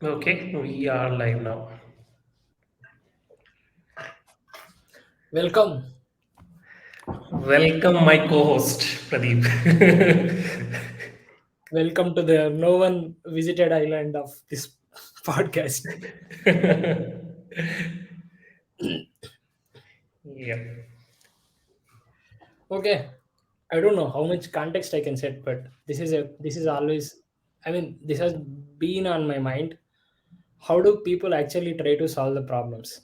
Okay, we are live now. Welcome, Welcome, my co-host Pradeep. welcome to the no one visited island of this podcast. Yeah. Okay, I don't know how much context I can set, but this is always. I mean, this has been on my mind. How do people actually try to solve the problems?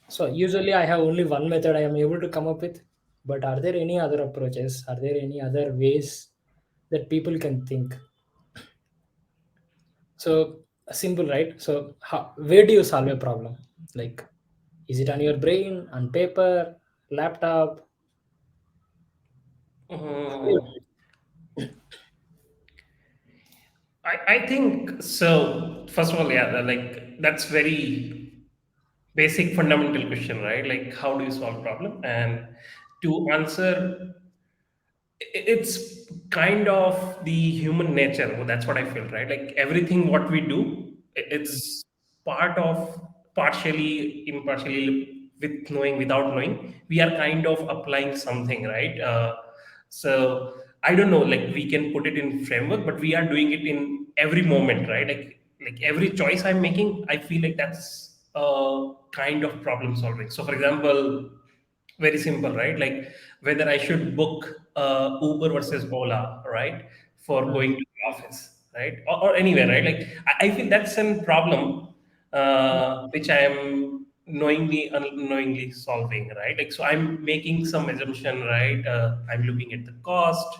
So usually I have only one method I am able to come up with. But are there any other approaches? Are there any other ways that people can think? So simple, right? So where do you solve a problem? Like, is it on your brain, on paper, laptop? How do you Mm, I think so. First of all, yeah, like that's very basic fundamental question, right? Like, how do you solve problem? And to answer it's kind of the human nature. That's what I feel, right? Like everything what we do, it's part of partially impartially, with knowing without knowing, we are kind of applying something, right? So I don't know, like we can put it in framework, but we are doing it in every moment, right? Like every choice I'm making, I feel like that's a kind of problem solving. So for example, very simple, right? Like whether I should book Uber versus Ola, right, for Hmm. going to the office, right, or anywhere, right? Like I feel that's a problem which I am knowingly, unknowingly solving, right? Like so, I'm making some assumption, right? I'm looking at the cost,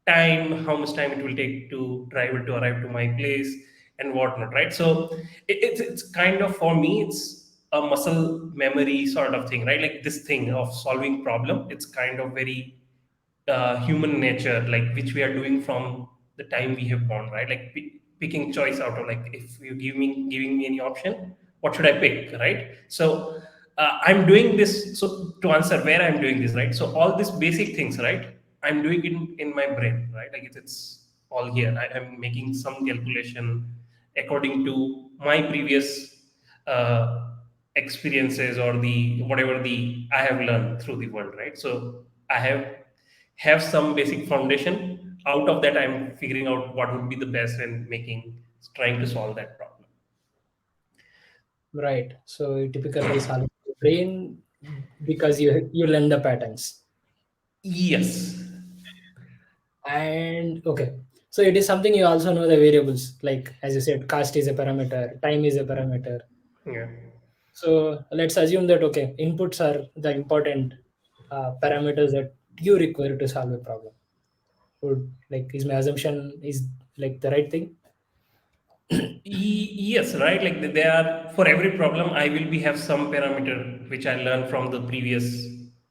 time, how much time it will take to drive to arrive to my place, and whatnot, right? So it's kind of, for me, it's a muscle memory sort of thing, right? Like this thing of solving problem, it's kind of very human nature, like which we are doing from the time we have born, right? Like picking choice out of, like, if you giving me any option, what should I pick, right? So I'm doing this. So to answer where I'm doing this, right? So all these basic things, right? I'm doing it in my brain, right? Like it's all here. I'm making some calculation according to my previous experiences, or the whatever the I have learned through the world, right? So I have some basic foundation. Out of that, I'm figuring out what would be the best and making, trying to solve that problem. Right. So you typically solve the brain because you learn the patterns. Yes. And okay. So it is something you also know the variables, like as you said, cost is a parameter, time is a parameter. Yeah. So let's assume that okay, inputs are the important parameters that you require to solve a problem. Would like is my assumption is like the right thing? Yes, right. Like they are, for every problem, I will be have some parameter which I learned from the previous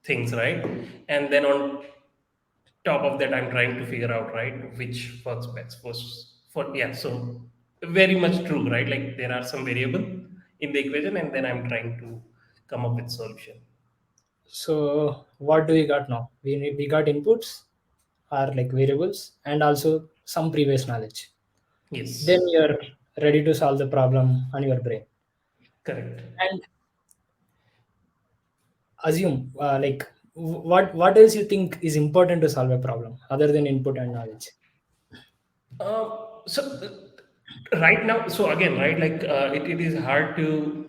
things, right? And then on top of that, I'm trying to figure out, right, which works best for, yeah. So very much true, right? Like there are some variable in the equation, and then I'm trying to come up with solution. So what do we got now? We got inputs are like variables and also some previous knowledge. Then Yes, you're ready to solve the problem on your brain. correct. And assume what else you think is important to solve a problem other than input and knowledge? So right now, so again, right, like it is hard to,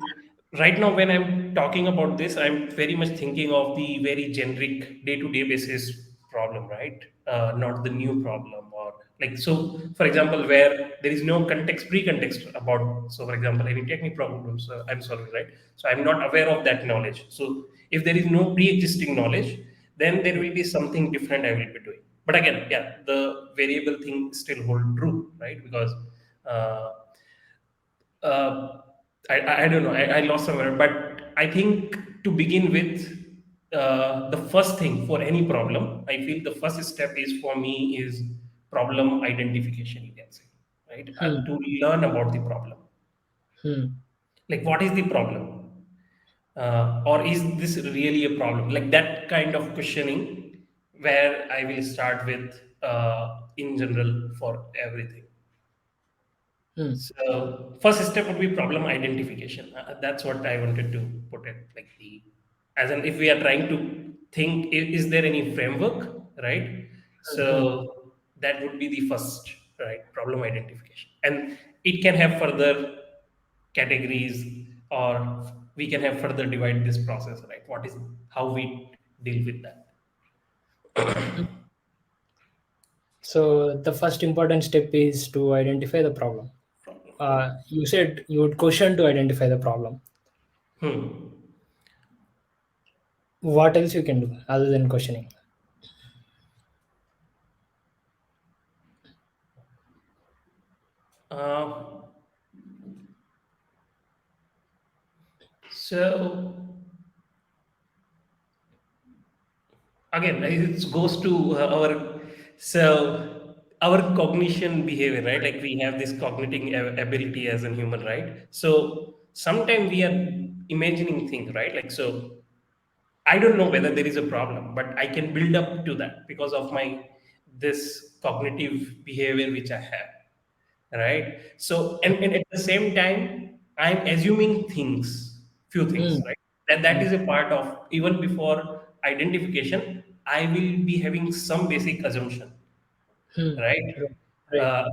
right now when I'm talking about this, I'm very much thinking of the very generic day-to-day basis problem, right? Not the new problem, or like, so for example, where there is no context, pre-context about, so for example, any technical problems I'm solving, right? So I'm not aware of that knowledge. So if there is no pre-existing knowledge, then there will be something different I will be doing. But again, yeah, the variable thing still hold true, right? Because uh, uh, I don't know, I lost somewhere, but I think to begin with, the first thing for any problem, I feel the first step is, for me, is problem identification, you can say, right? Hmm. To learn about the problem, Hmm. like what is the problem, or is this really a problem, like that kind of questioning, where I will start with, in general, for everything. Hmm. So first step would be problem identification. That's what I wanted to put it, like the, as in if we are trying to think, is there any framework, right? Hmm. So that would be the first, right? Problem identification, and it can have further categories, or we can have further divide this process, right? What is, how we deal with that Hmm. So the first important step is to identify the problem. problem. You said you would question to identify the problem. Hmm. What else you can do other than questioning? Uh, so again it goes to our, so our cognition behavior, right? Like we have this cognitive ability as a human, right? So sometimes we are imagining things, right? Like, so I don't know whether there is a problem, but I can build up to that because of my this cognitive behavior which I have, right? So and at the same time I'm assuming things, few Hmm. things, right? That Hmm. is a part of, even before identification I will be having some basic assumption, Hmm. right? Right. Right. uh,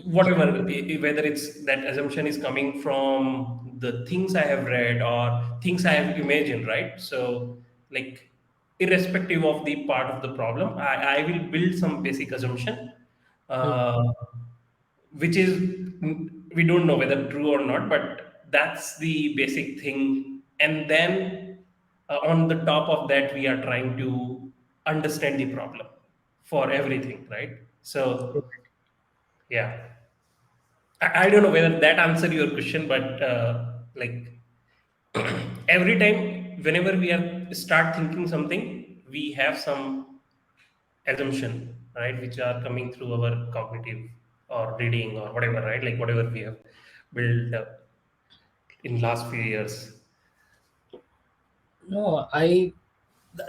Whatever, whether it's that assumption is coming from the things I have read or things I have imagined, right? So like irrespective of the part of the problem, I will build some basic assumption, Hmm. uh, which is, we don't know whether true or not, but that's the basic thing. And then on the top of that we are trying to understand the problem for everything, right? So yeah, I don't know whether that answered your question, but like every time whenever we are start thinking something, we have some assumption, right, which are coming through our cognitive or reading or whatever, right? Like whatever we have built up in last few years. No,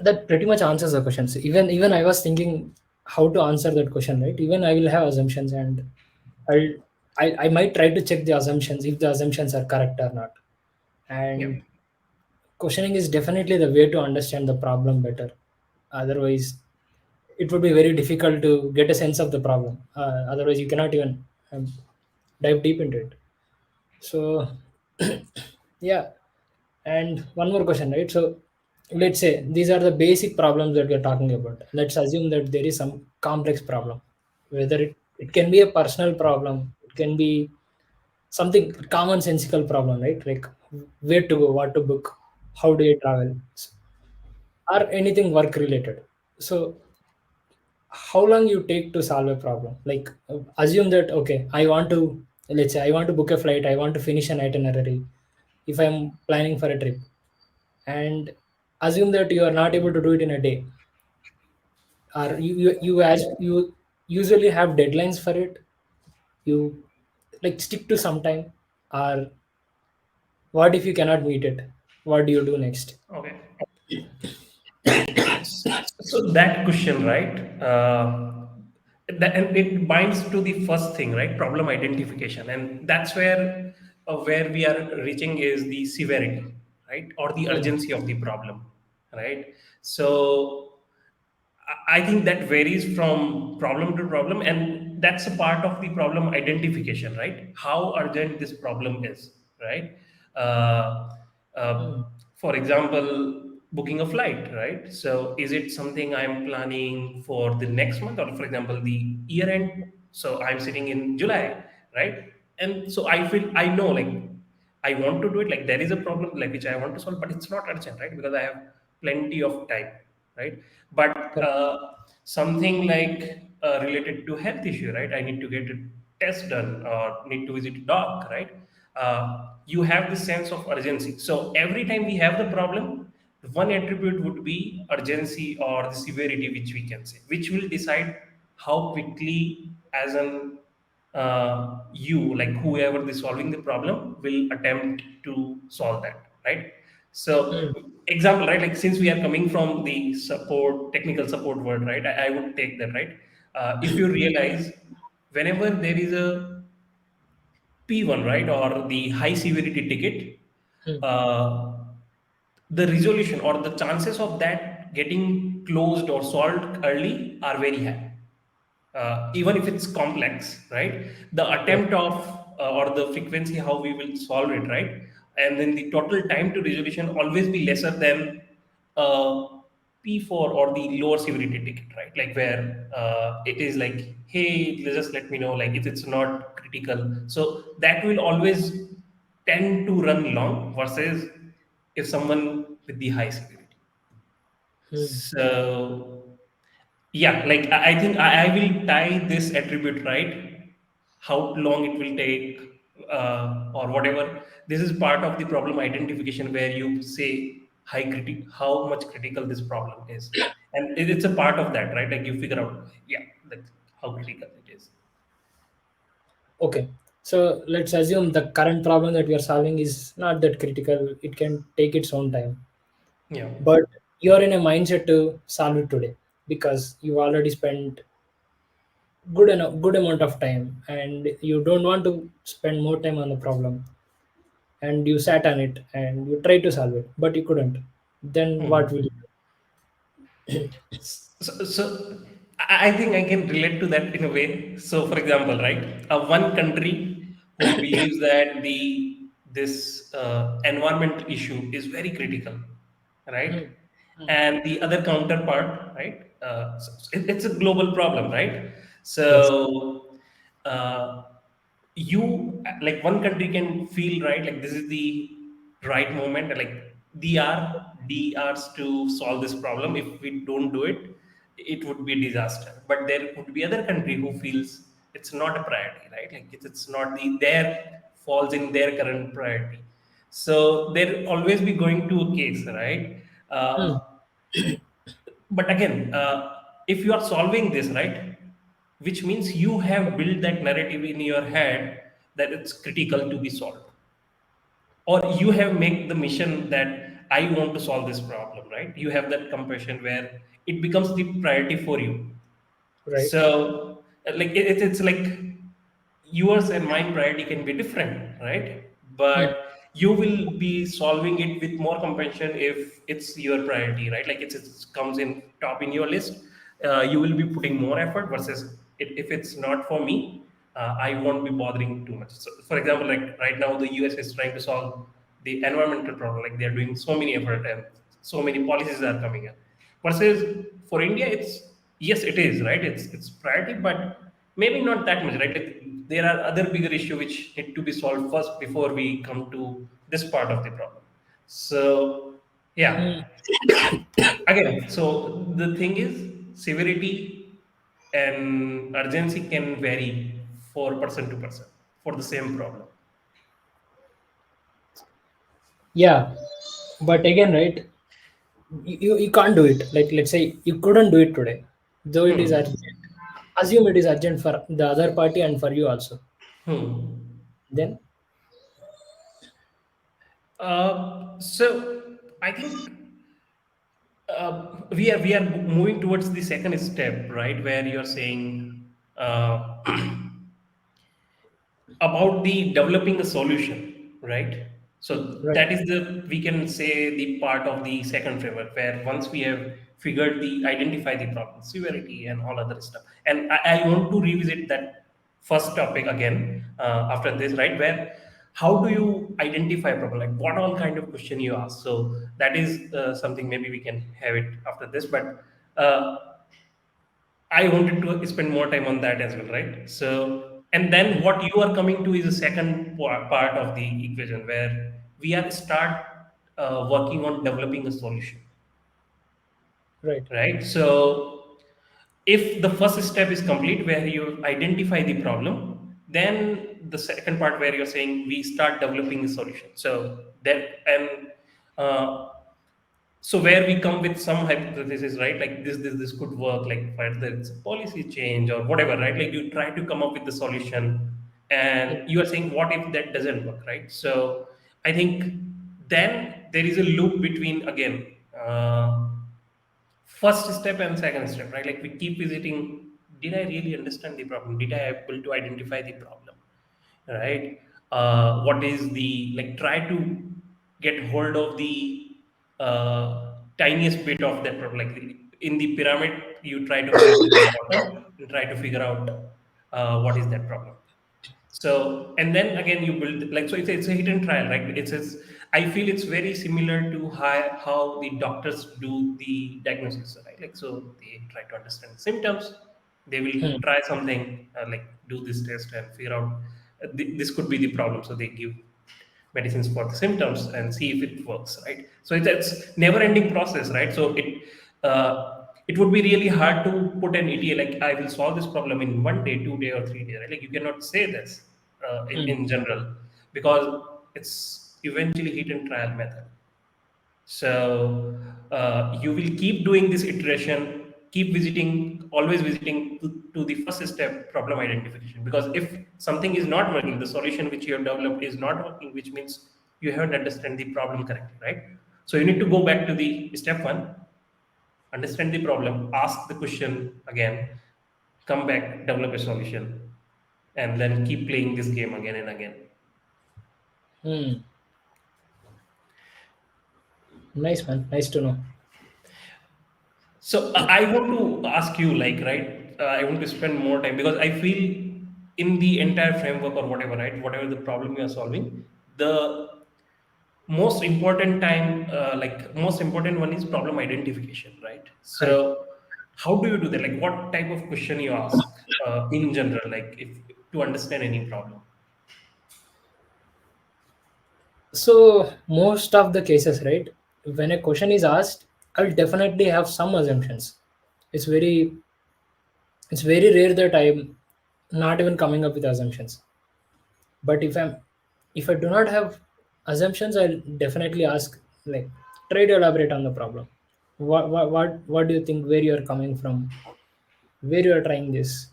that pretty much answers the question. So even I was thinking how to answer that question, right? Even I will have assumptions, and I'll I might try to check the assumptions if the assumptions are correct or not. Yep. And questioning is definitely the way to understand the problem better. Otherwise, it would be very difficult to get a sense of the problem. Otherwise, you cannot even dive deep into it. So, yeah. And one more question, right? So, let's say these are the basic problems that we're talking about. Let's assume that there is some complex problem, whether it can be a personal problem, it can be something commonsensical problem, right? Like where to go, what to book, how do you travel, or anything work related. So, how long you take to solve a problem? Like assume that okay, I want to, let's say I want to book a flight, I want to finish an itinerary if I'm planning for a trip, and assume that you are not able to do it in a day, or you usually have deadlines for it, you like stick to some time, or what if you cannot meet it, what do you do next? Okay. So that question, right? That, and it binds to the first thing, right? Problem identification, and that's where we are reaching is the severity, right, or the Hmm. urgency of the problem, right? So I think that varies from problem to problem, and that's a part of the problem identification, right? How urgent this problem is, right? Uh, uh, Hmm. for example, booking a flight, right? So, is it something I'm planning for the next month, or for example, the year end? So, I'm sitting in July, right? And so I feel I know, like I want to do it. Like there is a problem like which I want to solve, but it's not urgent, right? Because I have plenty of time, right? But Correct. something like related to health issue, right? I need to get a test done or need to visit a doc, right? You have this sense of urgency. So every time we have the problem, one attribute would be urgency or the severity, which we can say, which will decide how quickly, as an you, like whoever is solving the problem, will attempt to solve that, right? So Hmm. example, right, like since we are coming from the support, technical support word, right, I would take that, right? If you realize, whenever there is a P1, right, or the high severity ticket, Hmm. uh, the resolution or the chances of that getting closed or solved early are very high. Even if it's complex, right? The Right. attempt of or the frequency how we will solve it, right? And then the total time to resolution always be lesser than uh, P4 or the lower severity ticket, right? Like where it is like, hey, just let me know, like if it's not critical. So that will always tend to run long versus if someone with the high severity. Hmm. So yeah, like I think I will tie this attribute, right? How long it will take, or whatever. This is part of the problem identification where you say how much critical this problem is, and it's a part of that, right? Like you figure out, yeah, like how critical it is. Okay. So let's assume the current problem that we are solving is not that critical. It can take its own time. Yeah. But you're in a mindset to solve it today because you already spent good amount of time and you don't want to spend more time on the problem, and you sat on it and you tried to solve it but you couldn't. Then what will Hmm. you So I think I can relate to that in a way. So, for example, right, one country who believes that this environment issue is very critical, do? right, Hmm. Hmm. and the other counterpart, right, it's a global problem, right? Yes. So, uh, you like one country can feel right, like this is the right moment, like DRs to solve this problem. If we don't do it, it would be a disaster. But there would be other country who feels it's not a priority, right? Like it's not their falls in their current priority. So there always be going to a case, right? Hmm. But again, if you are solving this, right, which means you have built that narrative in your head that it's critical to be solved, or you have made the mission that I want to solve this problem, right? You have that compassion where it becomes the priority for you. Right. So, like it's like yours and mine priority can be different, right? Hmm. But you will be solving it with more compassion if it's your priority, right? Like it comes in top in your list. You will be putting more effort versus if it's not for me, I won't be bothering too much. So, for example, like right now, the US is trying to solve the environmental problem. Like they're doing so many effort and so many policies are coming up. Versus for India, it's yes, it is right. It's priority, but maybe not that much, right? Like, there are other bigger issue which need to be solved first before we come to this part of the problem. So yeah, Hmm. again, so the thing is severity and urgency can vary for person to person for the same problem. Yeah, but again, right, you can't do it. Like let's say you couldn't do it today, though it is Hmm. urgent. Assume it is urgent for the other party and for you also. Hmm. Then So I think we are moving towards the second step, right? Where you're saying about the developing a solution, right? So right. that is the we can say the part of the second framework where once we have figured the identify the problem severity and all other stuff. And I want to revisit that first topic again after this, right? Where how do you identify a problem? Like what all kind of question you ask? So that is something maybe we can have it after this, but. I wanted to spend more time on that as well, right? So, and then what you are coming to is the second part of the equation where we are start working on developing a solution, Right. right? So, if the first step is complete where you identify the problem, then the second part where you're saying we start developing a solution. So that and uh, so where we come with some hypothesis, right, like this could work, like whether it's a policy change or whatever, right, like you try to come up with the solution Hmm. and you are saying what if that doesn't work, right? So I think then there is a loop between again first step and second step, right? Like we keep visiting, did I really understand the problem, did I able to identify the problem, right? what is the, like, try to get hold of the tiniest bit of that problem. Like in the pyramid, you try to go to the bottom and try to figure out what is that problem. So, and then again, you build, like, so it's a hit and trial, right? I feel it's very similar to how the doctors do the diagnosis, right? Like, so they try to understand symptoms, they will Hmm. try something, like do this test and figure out this could be the problem. So they give medicines for the symptoms and see if it works, right? So it's never ending process, right? So it would be really hard to put an ETA like I will solve this problem in 1 day, 2 day, or 3 day, right? Like you cannot say this Hmm. in general, because it's eventually hit and trial method. So you will keep doing this iteration, keep visiting, always visiting to the first step, problem identification. Because if something is not working, the solution which you have developed is not working, which means you haven't understand the problem correctly, right? So you need to go back to the step one, understand the problem, ask the question again, come back, develop a solution, and then keep playing this game again and again. Hmm. Nice, man. Nice to know. So I want to ask you, like, right? I want to spend more time because I feel in the entire framework or whatever, right? Whatever the problem you are solving, the most important time, like most important one is problem identification, right? Correct. So how do you do that? Like, what type of question you ask in general, like if to understand any problem? So most of the cases, right, when a question is asked, I'll definitely have some assumptions. It's very it's very rare that I'm not even coming up with assumptions. But if I do not have assumptions, I'll definitely ask, like, try to elaborate on the problem. What do you think, where you are coming from, where you are trying this,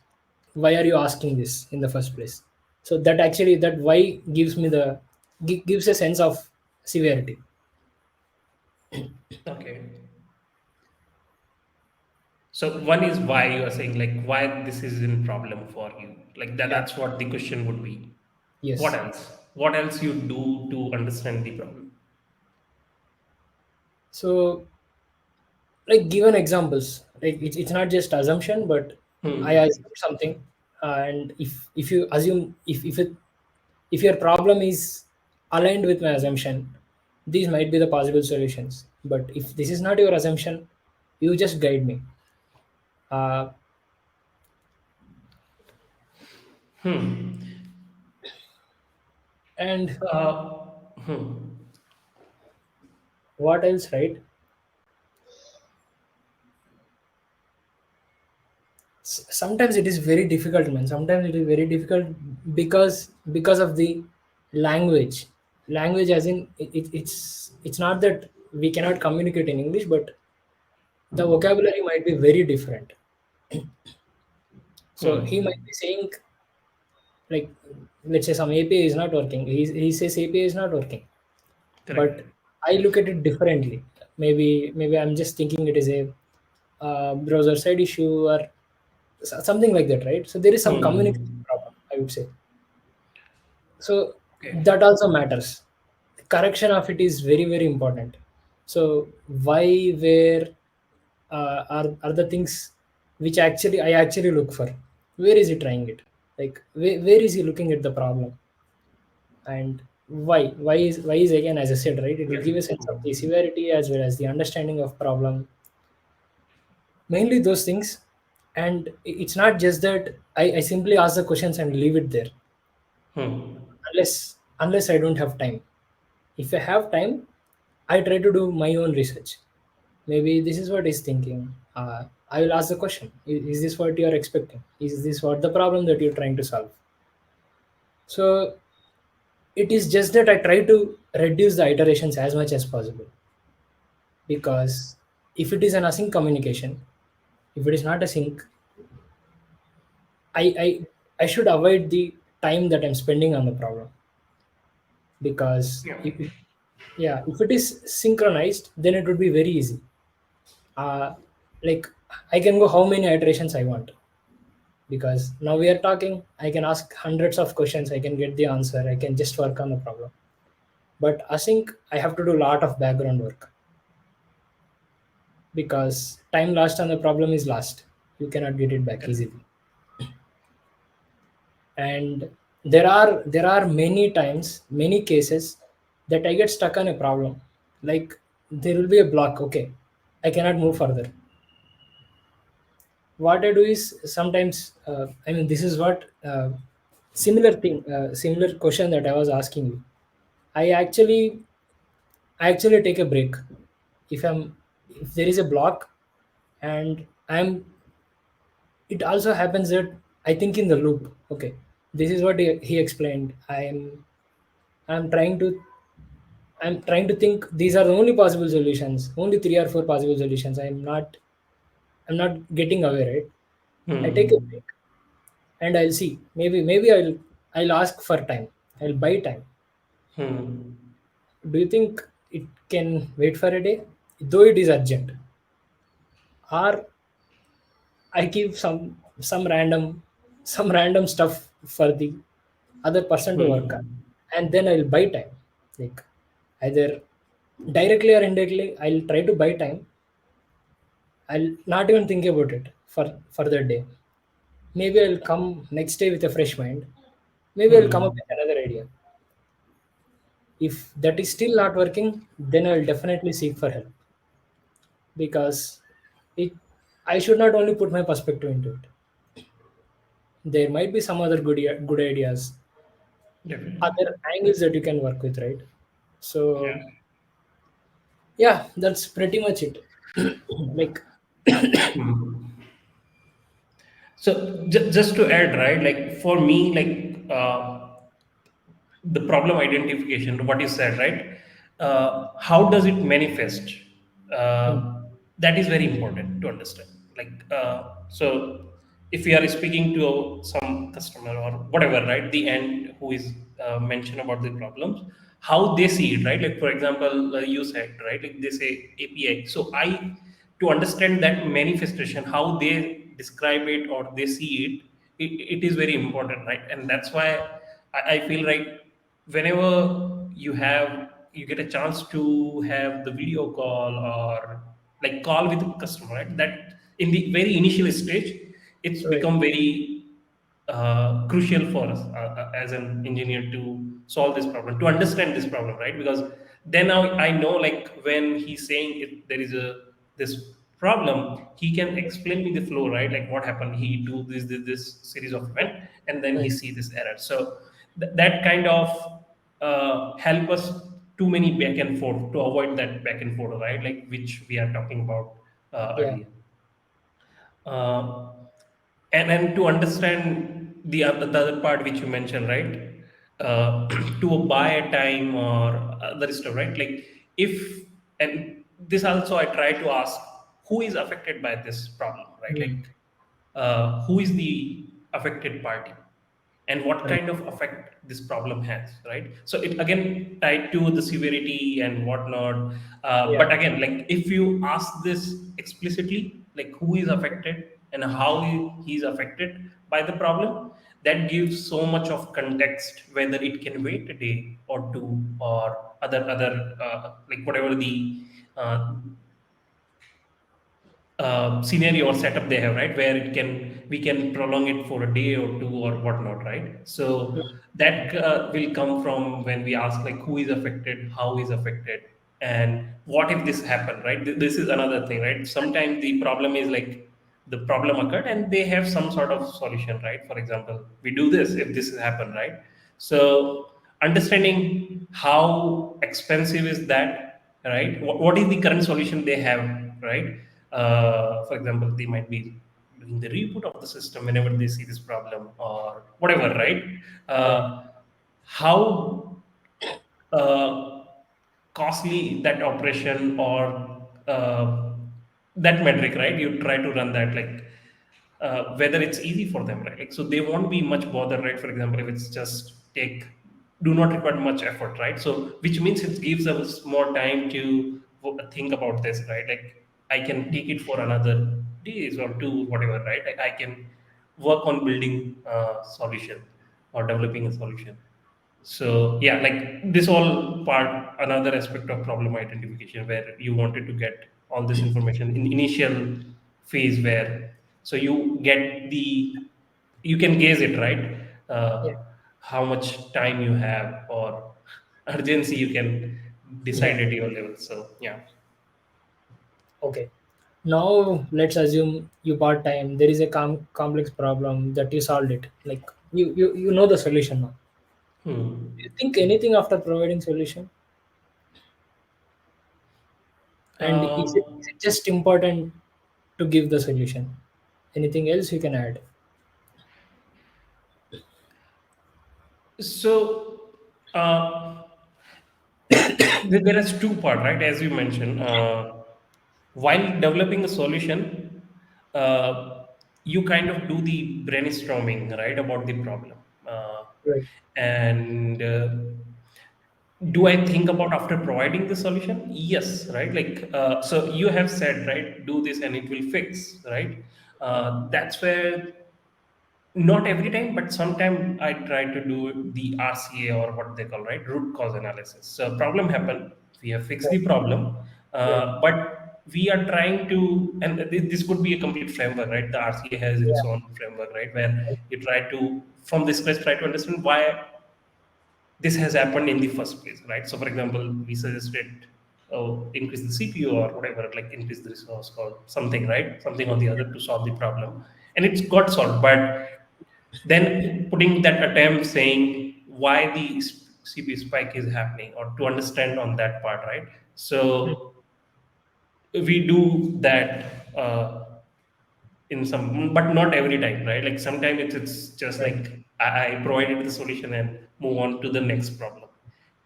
why are you asking this in the first place? So that actually, that why gives me gives a sense of severity. Okay. So one is why you are saying, like, why this is in problem for you. Like that, Yeah. that's what the question would be. What Yes. else? What else you do to understand the problem? So, like, given examples, like, it's not just assumption, but I Hmm. assume something, and if you assume, if your problem is aligned with my assumption, these might be the possible solutions. But if this is not your assumption, you just guide me. uh, Hmm. and Hmm. what else, right? Sometimes it is very difficult, man. Sometimes it is very difficult because of the language, as in it's not that we cannot communicate in English, but the vocabulary might be very different. So he might Hmm. be saying, like, let's say some API is not working. He says API is not working, but Correct. I look at it differently. Maybe I'm just thinking it is a browser side issue, or something like that, right? So there is some communication Hmm. problem, I would say. So Okay. that also matters. Correction of it is very, very important. So why, where, are the things which actually I actually look for. Where is he trying it? Like, where is he looking at the problem? And why is again, as I said, right, it will Yeah. give a sense of the Hmm. severity as well as the understanding of problem, mainly those things. And it's not just that I simply ask the questions and leave it there, Hmm. unless I don't have time. If I have time, I try to do my own research. Maybe this is what he's thinking. I will ask the question, is this what you are expecting? Is this what the problem that you're trying to solve? So it is just that I try to reduce the iterations as much as possible, because if it is an async communication, if it is not async, I I I should avoid the time that I'm spending on the problem. Because Yeah. yeah, if it is synchronized, then it would be very easy. uh, like, I can go how many iterations I want. because now we are talking. I can ask hundreds of questions. I can get the answer. I can just work on the problem. But async, I have to do a lot of background work because time lost on the problem is lost. You cannot get it back Correct. easily. And there are many times, many cases that I get stuck on a problem. Like there will be a block. Okay, I cannot move further. What I do is sometimes, I mean, this is what similar question that I was asking you. I actually i actually take a break. If there is a block, and it also happens that I think in the loop. Okay, this is what he explained. I'm trying to I'm trying to think these are the only possible solutions, only three or four possible solutions. I'm not getting away, right? I take a Hmm. break and I'll see. Maybe I'll ask for time. I'll buy time. Hmm. Do you think it can wait for a day? Though it is urgent. Or I give some random stuff for the other person to work on. Hmm. And then I'll buy time. Like either directly or indirectly, I'll try to buy time. I'll not even think about it for that day. Maybe I'll come next day with a fresh mind. Maybe I'll come up Hmm. with another idea. If that is still not working, then I'll definitely seek for help because it. I should not only put my perspective into it. There might be some other good ideas, Definitely. other angles that you can work with, right? Yeah. So yeah, that's pretty much it. Like Hmm. So just to add, right? Like for me, like the problem identification, what you said, right? How does it manifest? mm, That is very important to understand. Like, so if we are speaking to some customer or whatever, right? The end who is mentioned about the problems, how they see it, right? Like, for example, you said, right? Like they say API. So to understand that manifestation, how they describe it or they see it is very important, right? And that's why I feel like whenever you get a chance to have the video call or like call with a customer, right? That in the very initial stage, it's right. become very crucial for us as an engineer to solve this problem, to understand this problem, right? Because then I know like when he's saying if there is a this problem, he can explain me the flow, right? Like what happened, he do this series of event, and then he Right. see this error. So that kind of help us too many back and forth to avoid that back and forth, right? Like which we are talking about Yeah. earlier. Uh, and to understand the other part which you mentioned, right? To buy a time or other stuff, right? Like if and this also I try to ask who is affected by this problem, right? Mm, Like who is the affected party and what right. kind of effect this problem has, right? So it again tied to the severity and whatnot. Yeah. But again, like if you ask this explicitly, like who is affected and how he is affected by the problem, that gives so much of context whether it can wait a day or two or other like whatever the uh, scenario or setup they have, right? Where it can we can prolong it for a day or two or whatnot, right? So Mm, that will come from when we ask like who is affected, how is affected, and what if this happened, right? This is another thing, right? Sometimes the problem is like the problem occurred and they have some sort of solution, right? For example, we do this if this has happened, right? So understanding how expensive is that, right? What is the current solution they have, right? For example, they might be doing the reboot of the system whenever they see this problem or whatever, right? right. How uh, costly that operation or that metric, right? You try to run that like whether it's easy for them, right? Like so they won't be much bothered, right? For example, if it's just take do not require much effort, right? So which means it gives us more time to think about this, right? Like I can take it for another days or two, whatever, right? I can work on building a solution or developing a solution. So yeah, like this all part, another aspect of problem identification, where you wanted to get all this information in initial phase, where so you get the, you can gauge it, right? Yeah. How much time you have or urgency you can Yeah. decide at your level. So yeah. Okay. Now let's assume you part time. There is a complex problem that you solved it. Like you know the solution now. Do you Hmm. think anything after providing solution? And is Uh, it just important to give the solution? Anything else you can add? so uh, there is two part, right? As you mentioned, while developing a solution, you kind of do the brainstorming, right, about the problem. Right. And do I think about after providing the solution? Yes, right. Like so, you have said, right, do this and it will fix, right. That's where, not every time, but sometime I try to do the RCA, or what they call, right, root cause analysis. So problem happened, we have fixed Right. the problem, Right. but we are trying to, and this could be a complete framework, right? The RCA has its Yeah. own framework, right, where you try to, from this scratch, try to understand why this has happened in the first place, right? So, for example, we suggested, oh, increase the CPU or whatever, like increase the resource or something, right? Something or the other to solve the problem, and it's got solved. But then putting that attempt, saying why the CPU spike is happening, or to understand on that part, right? Hmm. So we do that. In some, but not every time, right? Like sometimes it's just Right. like I provided the solution and move on to the next problem.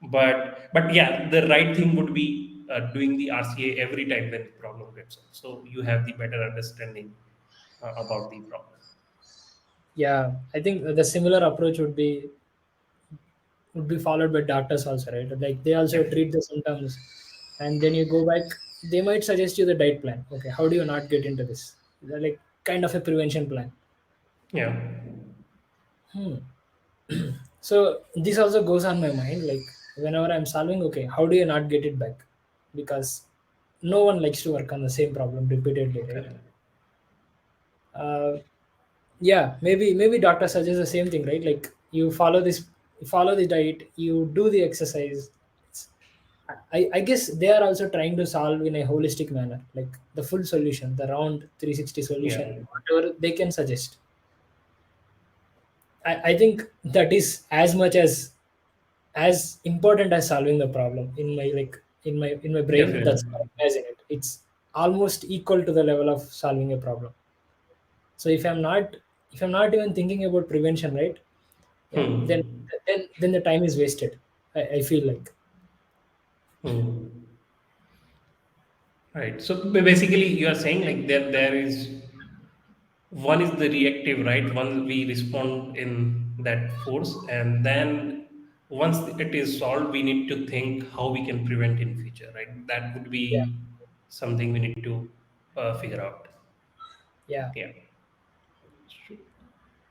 But yeah, the right thing would be doing the RCA every time when the problem gets solved, so you have the better understanding about the problem. Yeah. I think the similar approach would be followed by doctors also, right? Like they Yeah, also treat the symptoms, and then you go back. They might suggest you the diet plan. Okay, how do you not get into this? They're like kind of a prevention plan. yeah, Hmm. So this also goes on my mind. Like whenever I'm solving, okay, how do you not get it back? Because no one likes to work on the same problem repeatedly, right? correct. Uh, yeah, maybe doctor suggests the same thing, right? Like you follow the diet, you do the exercise. I guess they are also trying to solve in a holistic manner, like the full solution, the round 360 Yeah, solution, whatever they can suggest. I think that is as important as solving the problem in my like in my brain. definitely. That's how I imagine it. It's almost equal to the level of solving a problem. So if I'm not even thinking about prevention, right? Yeah, Hmm. then the time is wasted. I feel like. Hmm. Right. So basically, you are saying like there is, one is the reactive, right? One, we respond in that force, and then once it is solved, we need to think how we can prevent in future, right? That would Yeah. be something we need to figure out. Yeah. Yeah.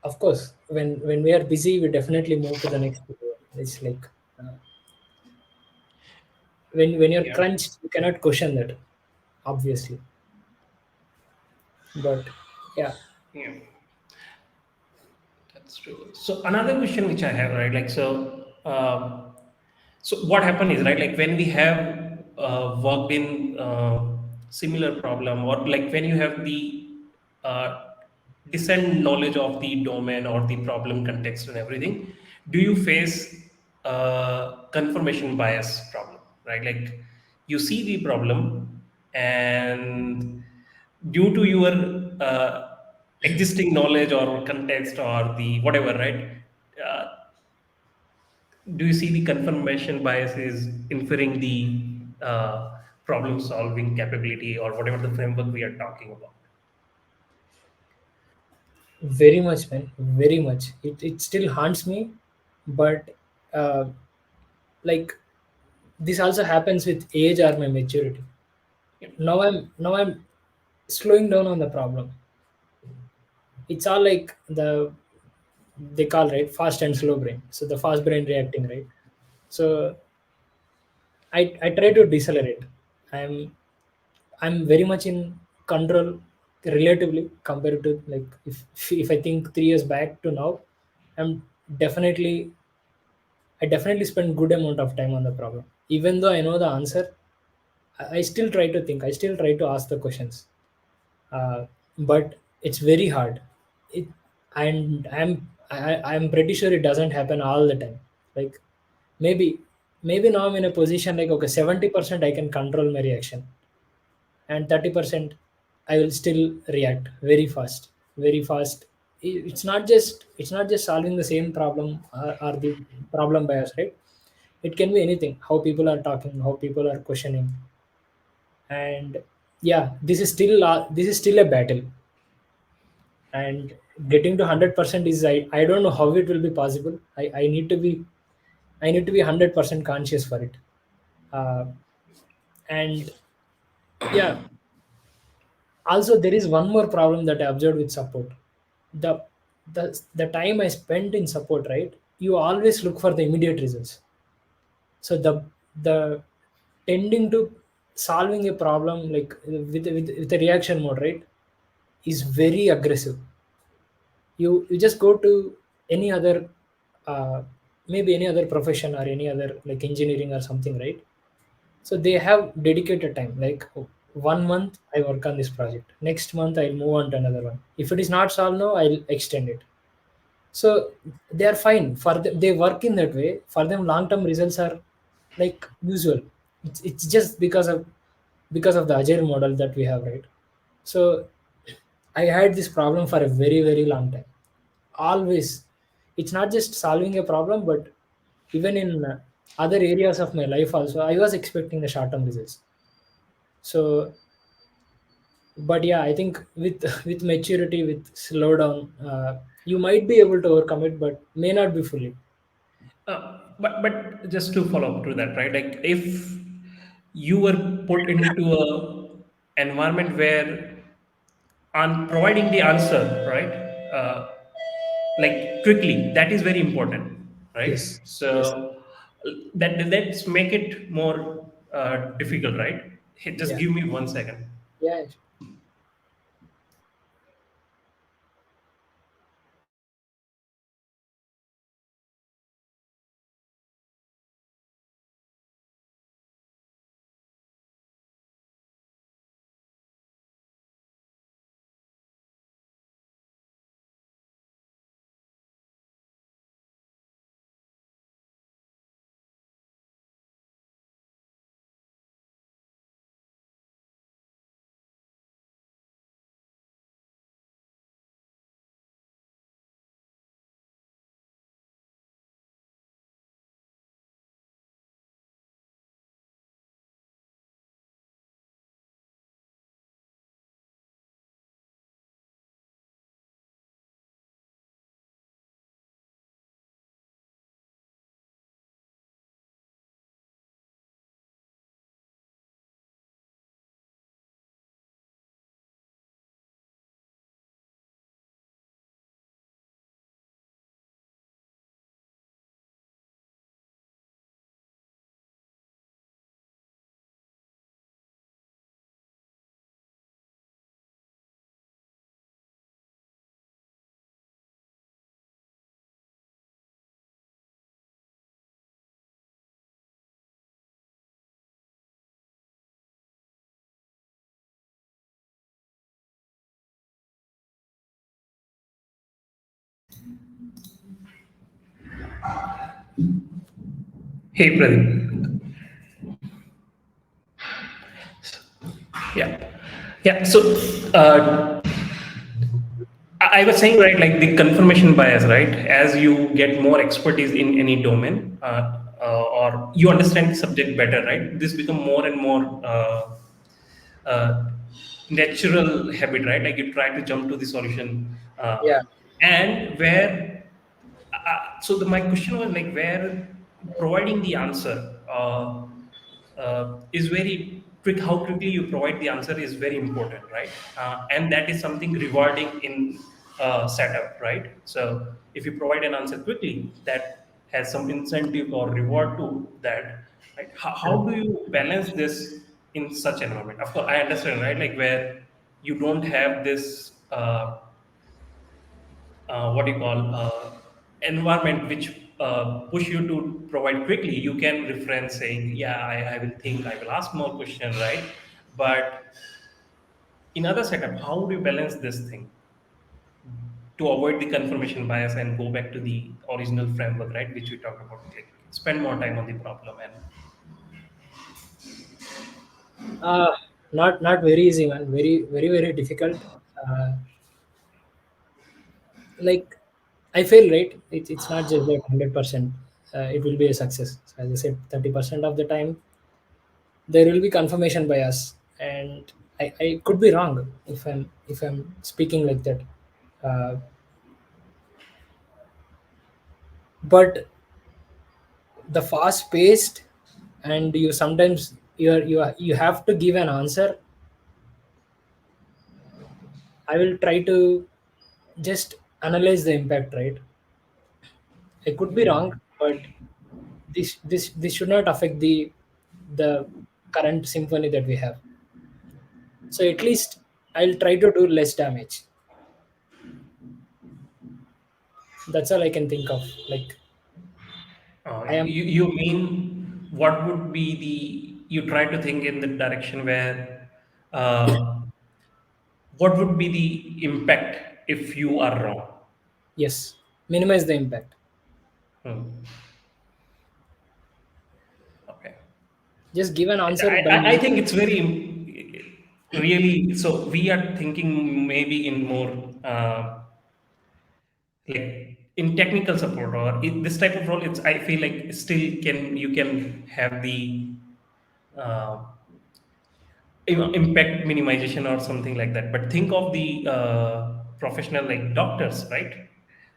Of course, when we are busy, we definitely move to the next video. It's like uh, when you're Yeah. crunched, you cannot question that, obviously. But yeah. Yeah. That's true. So another question which I have, right? Like so what happened is, right, like when we have worked in similar problem, or like when you have the uh, decent knowledge of the domain or the problem context and everything, do you face confirmation bias problem, right? Like you see the problem, and due to your uh, existing knowledge or context or the whatever, right? Uh, do you see the confirmation bias is inferring the problem solving capability, or whatever the framework we are talking about? Very much, man. Very much. It still haunts me, but uh, like this also happens with age or my maturity. Yeah. Now I'm slowing down on the problem. It's all like they call, right, fast and slow brain. So the fast brain reacting, right? So I try to decelerate. I'm I'm very much in control relatively compared to, like, if I think 3 years back to now, I'm definitely I definitely spend good amount of time on the problem. Even though I know the answer, I still try to think. I still try to ask the questions. But it's very hard. It and I'm pretty sure it doesn't happen all the time. Like, maybe maybe now I'm in a position like, okay, 70% I can control my reaction, and 30% I will still react very fast. It's not just solving the same problem, or the problem bias, right? It can be anything, how people are talking, how people are questioning. And yeah, this is still a battle. And getting to 100% is, I don't know how it will be possible. I need to be 100% conscious for it. Uh, and yeah, also there is one more problem that I observed with support. The the the time I spent in support, right? You always look for the immediate results. So the tending to solving a problem, like, with a reaction mode, right, is very aggressive. You just go to any other, uh, maybe any other profession, or any other, like, engineering or something, right? So they have dedicated time, like, 1 month I work on this project, next month I'll move on to another one. If it is not solved now, I'll extend it. So they are fine for them, they work in that way. For them, long term results are like usual. It's just because of the agile model that we have, right? So I had this problem for a very very long time. Always, it's not just solving a problem, but even in other areas of my life also, I was expecting the short term results. So, but yeah, I think with with maturity, with slowdown, you might be able to overcome it, but may not be fully. But just to follow up to that, right? Like if you were put into a environment where on providing the answer, right? Like quickly, that is very important, right? Yes. Yes. So that let's make it more difficult, right? Hey, just Yeah. give me 1 second. Yeah. Hey, Pradeep. Yeah, yeah. So uh, I was saying, right, like the confirmation bias, right? As you get more expertise in any domain, or you understand the subject better, right? This become more and more uh, natural habit, right? Like you try to jump to the solution, Yeah. and where. So my question was like where providing the answer is very quick. How quickly you provide the answer is very important, right? And that is something rewarding in setup, right? So if you provide an answer quickly, that has some incentive or reward to that, right? How do you balance this in such environment? Of course, I understand, right? Like where you don't have this what do you call environment which push you to provide quickly. You can refrain saying, "Yeah, I will think, I will ask more question," right? But in other setup, how do you balance this thing to avoid the confirmation bias and go back to the original framework, right? Which we talked about, like spend more time on the problem and uh, not very easy, man. Very difficult. uh, like I feel, right, it's not just that 100% it will be a success. So as I said, 30% of the time there will be confirmation bias, and I could be wrong if I'm speaking like that. uh, but the fast paced, and you sometimes you have to give an answer. I will try to just analyze the impact, right? I could be wrong, but this should not affect the current symphony that we have. So at least I'll try to do less damage. That's all I can think of. Like I am. you mean what would be the you try to think in the direction where uh, what would be the impact if you are wrong? Yes, minimize the impact. Hmm. Okay. Just give an answer by I minimum. think it's very really so we are thinking maybe in more like in technical support or in this type of role. It's I feel like still can you can have the uh, impact minimization or something like that. But think of the professional like doctors, right?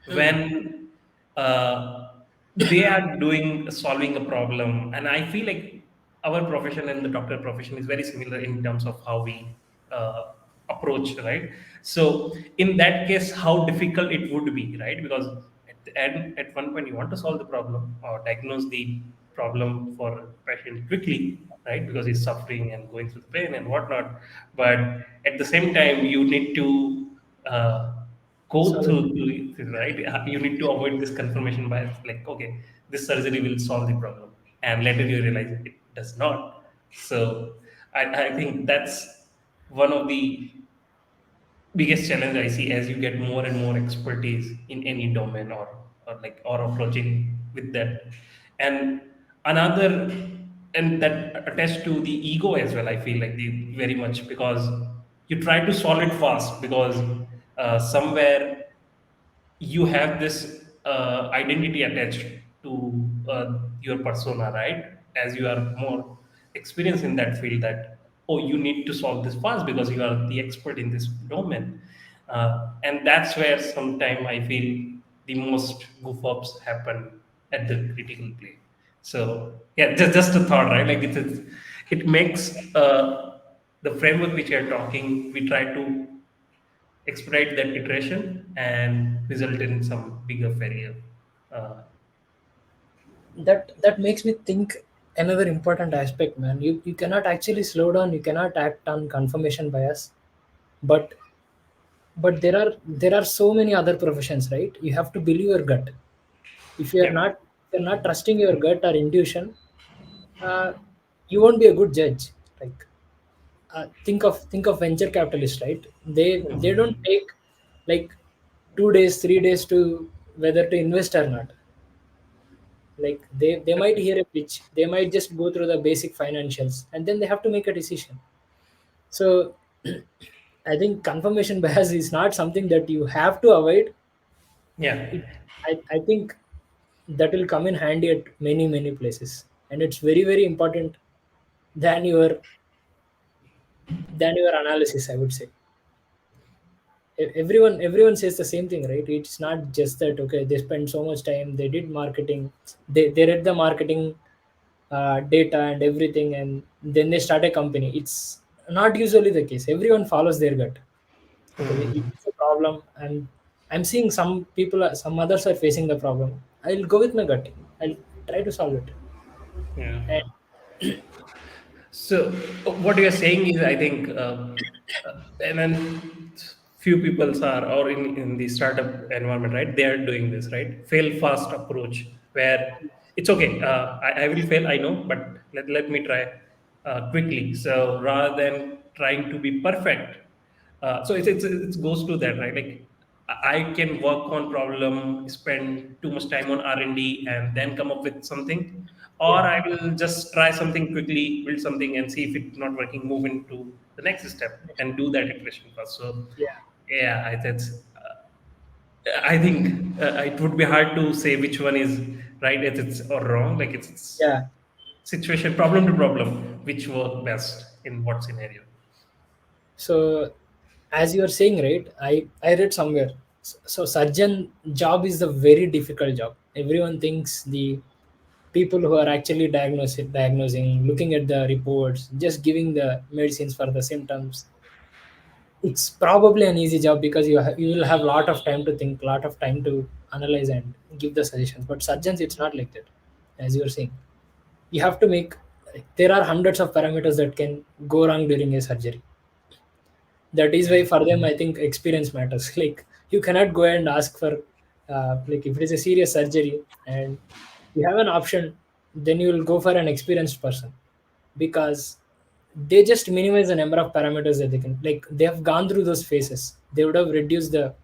Hmm. When uh, they are doing solving a problem, and I feel like our profession and the doctor profession is very similar in terms of how we approach, right? So in that case, how difficult it would be, right? Because at the end, at one point, you want to solve the problem or diagnose the problem for a patient quickly, right? Because he's suffering and going through the pain and whatnot. But at the same time, you need to go Solid. through it, right? You need to avoid this confirmation bias. Like, okay, this surgery will solve the problem, and later you realize it does not. So I think that's one of the biggest challenge I see as you get more and more expertise in any domain or like or approaching with that. And another and that attached to the ego as well, I feel like the very much because you try to solve it fast because somewhere you have this identity attached to your persona, right? As you are more experienced in that field, that oh, you need to solve this fast because you are the expert in this domain, and that's where sometime I feel the most goof ups happen at the critical play. So yeah, just a thought, right? Like it makes the framework which we are talking, we try to expedite that iteration and result in some bigger failure. Uh, That makes me think another important aspect, man. You cannot actually slow down. You cannot act on confirmation bias. But there are so many other professions, right? You have to believe your gut. If you're yeah. not if you're not trusting your gut or intuition, uh, you won't be a good judge. Like think of venture capitalists, right? They don't Mhm. take like 2 days, 3 days to whether to invest or not. Like they might hear a pitch, they might just go through the basic financials, and then they have to make a decision. So I think confirmation bias is not something that you have to avoid. Yeah. It I think that will come in handy at many places, and it's very important than your analysis, I would say. Everyone says the same thing, right? It's not just that okay, they spend so much time, they did marketing, they read the marketing data and everything, and then they start a company. It's not usually the case. Everyone follows their gut. Okay, Mhm. it's a problem, and I'm seeing some people, some others are facing the problem. I'll go with my gut. I'll try to solve it. Yeah. And So what you are saying is, I think, and then few peoples are, or in the startup environment, right? They are doing this, right? Fail fast approach, where it's okay. I will fail, I know, but let me try quickly. So rather than trying to be perfect, so it goes to that, right? Like I can work on problem, spend too much time on R&D, and then come up with something, or yeah, I will just try something quickly, build something, and see if it's not working, move into the next step and do that iteration first. So yeah, yeah, I think it would be hard to say which one is right, if it's or wrong. Like it's yeah. situation, problem to problem, which work best in what scenario. So, as you are saying, right? I read somewhere. So, surgeon job is a very difficult job. Everyone thinks the people who are actually diagnosing, looking at the reports, just giving the medicines for the symptoms, it's probably an easy job because you will have lot of time to think, lot of time to analyze and give the suggestions. But surgeons, it's not like that. As you are saying, you have to make, there are hundreds of parameters that can go wrong during a surgery. That is why Yeah. for them I think experience matters. Like, you cannot go and ask for like, if it is a serious surgery and you have an option, then you will go for an experienced person, because they just minimize the number of parameters that they can, like, they have gone through those phases. They would have reduced the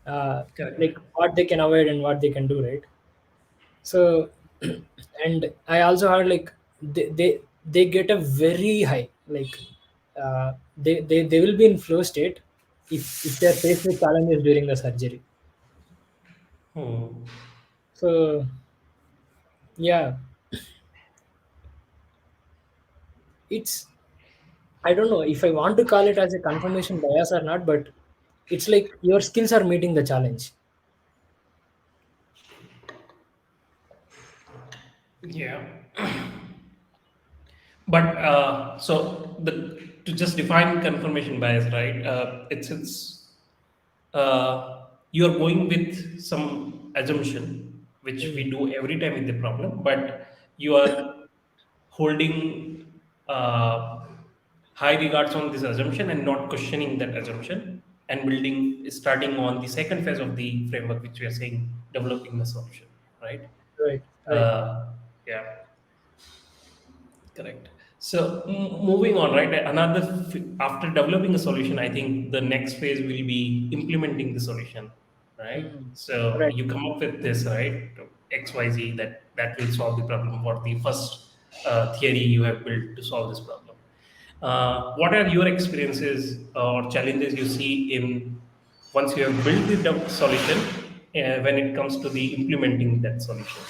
uh, Correct. like what they can avoid and what they can do, right? So and I also heard, like, they get a very high, like, they will be in flow state if they're faced with challenges during the surgery. Hmm. So yeah, it's, I don't know if I want to call it as a confirmation bias or not, but it's like your skills are meeting the challenge. Yeah. But so the to just define confirmation bias, right? It's you are going with some assumption, which we Mm, do every time with the problem, but you are holding uh, high regards on this assumption and not questioning that assumption, and building starting on the second phase of the framework, which we are saying developing the solution, right? right, right. Uh, yeah. Correct. So moving on, right? After developing a solution, I think the next phase will be implementing the solution, right? Mm, So right. you come up with this, right? X, Y, Z, that will solve the problem. What the first theory you have built to solve this problem. What are your experiences or challenges you see in once you have built the solution when it comes to the implementing that solution?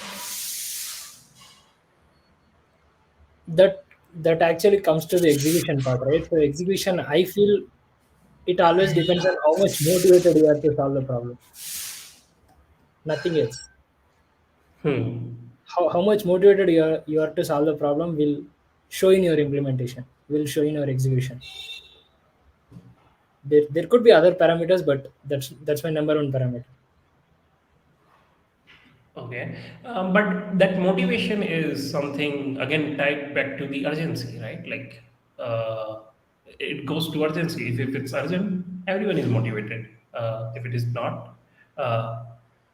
That actually comes to the execution part, right? So execution, I feel it always depends on how much motivated you are to solve the problem, nothing else. Hmm. How much motivated you are to solve the problem will show in your implementation, will show in your execution. There could be other parameters, but that's my number one parameter. Okay, but that motivation is something again tied back to the urgency, right? Like it goes to urgency. If it's urgent, everyone is motivated. If it is not, uh,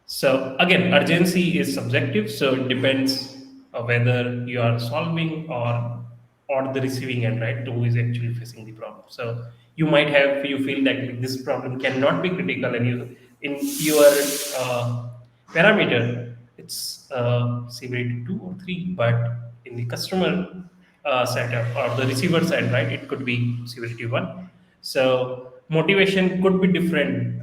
so again, urgency is subjective. So it depends whether you are solving or the receiving end, right? Who is actually facing the problem. So you feel that this problem cannot be critical, and you in your uh, parameter it's severity 2 or 3, but in the customer setup or the receiver side, right, it could be severity 1. So motivation could be different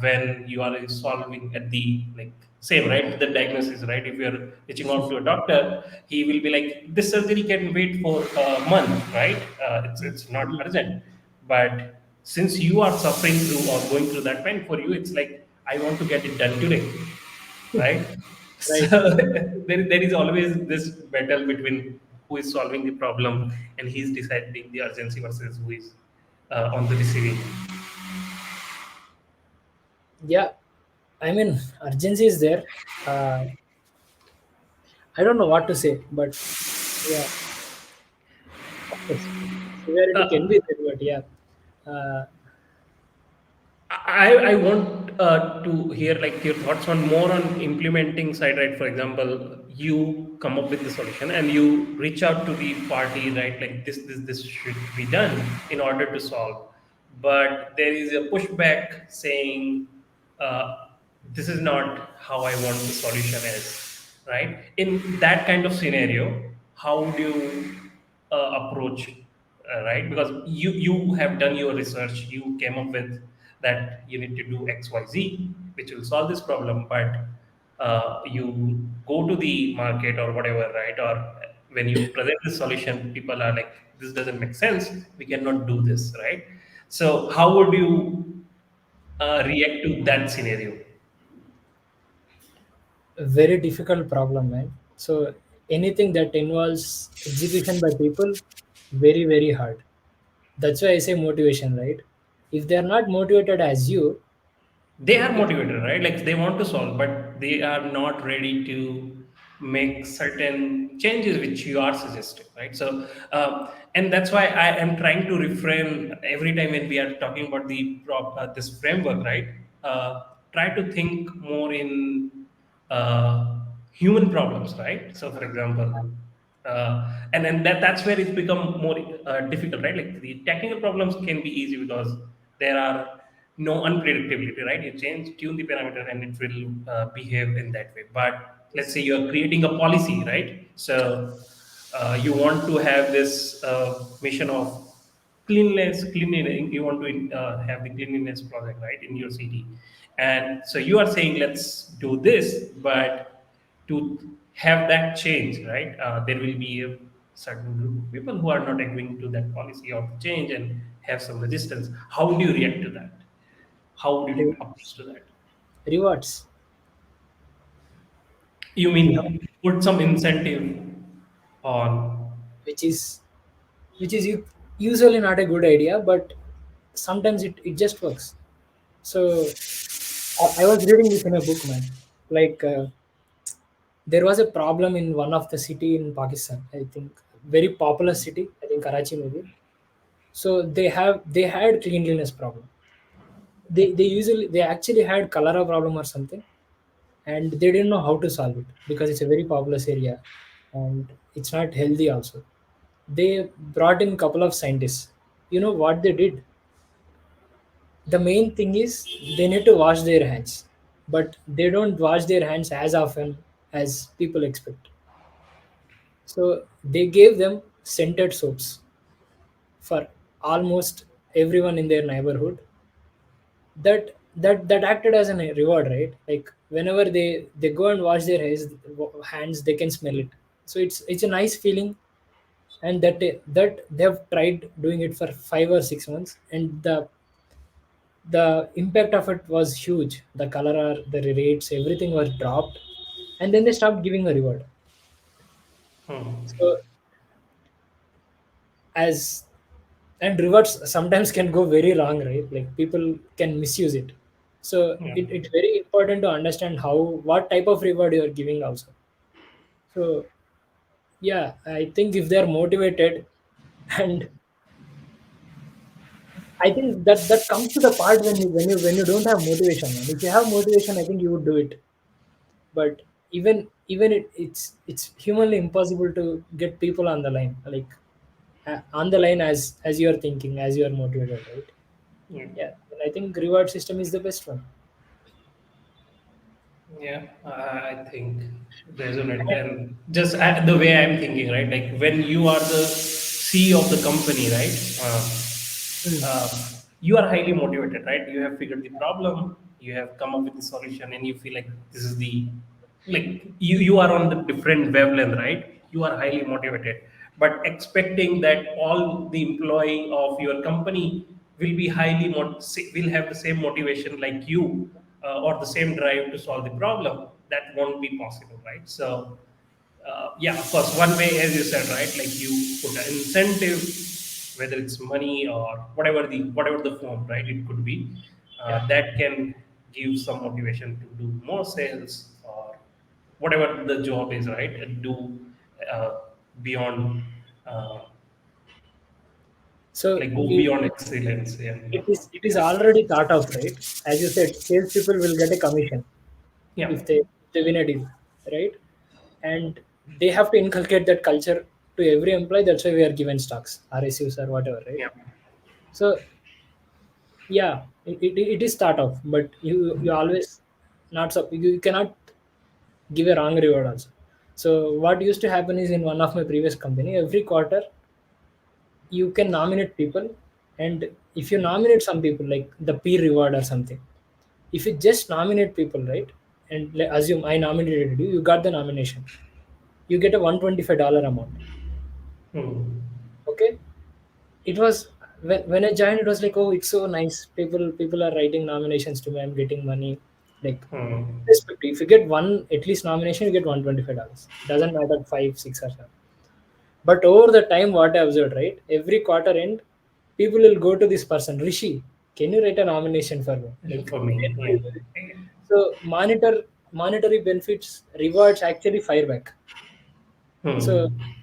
when you are solving at the like same, right, the diagnosis, right? If you're reaching out to a doctor, he will be like, this surgery can wait for a month, right? It's not urgent. But since you are suffering through or going through that pain, for you it's like, I want to get it done today, right? So Right. there is always this battle between who is solving the problem and he's deciding the urgency versus who is on the receiving. Yeah, I mean, urgency is there. Uh, I don't know what to say, but yeah, of course, severity can Uh, be there, but yeah, uh, I want to hear like your thoughts on more on implementing side, right? For example, you come up with the solution and you reach out to the party, right? Like this should be done in order to solve. But there is a pushback saying uh, this is not how I want the solution is, right? In that kind of scenario, how do you approach, right? Because you have done your research, you came up with that you need to do XYZ, which will solve this problem, but you go to the market or whatever, right? Or when you present the solution, people are like, this doesn't make sense, we cannot do this, right? So how would you react to that scenario? a very difficult problem, man. So anything that involves execution by people, very very hard. That's why I say motivation, right? If they are not motivated as you, They are it motivated, right? Like they want to solve, but they are not ready to make certain changes which you are suggesting, right? So and that's why I am trying to refrain every time when we are talking about this framework, right? Try to think more in human problems, right? So for example, and then that's where it's become more difficult, right? Like the technical problems can be easy because there are no unpredictability, right? You change, tune the parameter, and it will behave in that way. But let's say you are creating a policy, right? So you want to have this mission of cleanliness. You want to have the cleanliness project, right, in your city, and so you are saying let's do this, but to have that change, right, there will be a certain group of people who are not agreeing to that policy or the change and have some resistance. How do you react to that? How would you approach to that? rewards. You We have, mean put some incentive on? which is usually not a good idea, but sometimes it just works. So I was reading this in a book, man. Like there was a problem in one of the city in Pakistan. I think very popular city. I think Karachi maybe. So they had cleanliness problem. They actually had cholera problem or something, and they didn't know how to solve it because it's a very populous area, and it's not healthy also. They brought in couple of scientists. You know what they did? The main thing is they need to wash their hands, but they don't wash their hands as often as people expect. So they gave them scented soaps for almost everyone in their neighborhood. That acted as a reward, right? Like whenever they go and wash their hands, they can smell it. So it's a nice feeling, and that they've tried doing it for 5 or 6 months, and the impact of it was huge. The color, the rates, everything was dropped, and then they stopped giving a reward. Hmm. So as and rewards sometimes can go very wrong, right? Like people can misuse it. So Yeah. it's very important to understand how what type of reward you are giving also. So yeah, I think if they are motivated, and I think that comes to the part when you don't have motivation. And if you have motivation, I think you would do it. But even it's humanly impossible to get people on the line, like on the line as you are thinking, as you are motivated, right? Yeah. Yeah, and I think reward system is the best one. Yeah, I think resonate. And just the way I'm thinking, right? Like when you are the CEO of the company, right? Mm, Uh, you are highly motivated, right? You have figured the problem, you have come up with the solution, and you feel like this is the, like you are on the different wavelength, right? You are highly motivated, but expecting that all the employee of your company will be will have the same motivation like you, or the same drive to solve the problem, that won't be possible, right? So yeah, of course, one way, as you said, right, like you put an incentive, whether it's money or whatever the form, right, it could be, yeah, that can give some motivation to do more sales or whatever the job is, right? And do uh, beyond, uh, So like go beyond excellence. Yeah, it is already thought of, right? As you said, salespeople will get a commission yeah, if they win a deal, right? And they have to inculcate that culture to every employee. That's why we are given stocks, RSUs or whatever, right? yeah. So yeah, it is thought of, but you always not so you cannot give a wrong reward also. So what used to happen is in one of my previous company, every quarter you can nominate people, and if you nominate some people like the peer reward or something, if you just nominate people, right, and assume I nominated you, you got the nomination, you get a $125 amount. Hmm. Okay, it was when I joined, it was like, oh, it's so nice, people are writing nominations to me, I'm getting money, like Hmm. respect. If you get one at least nomination, you get $125, doesn't matter 5 6 or 7. But over the time, what I observed, right, every quarter end, people will go to this person, Rishi, can you write a nomination for me, like For me, can yeah. you do it? So monetary benefits rewards actually fire back. So Hmm.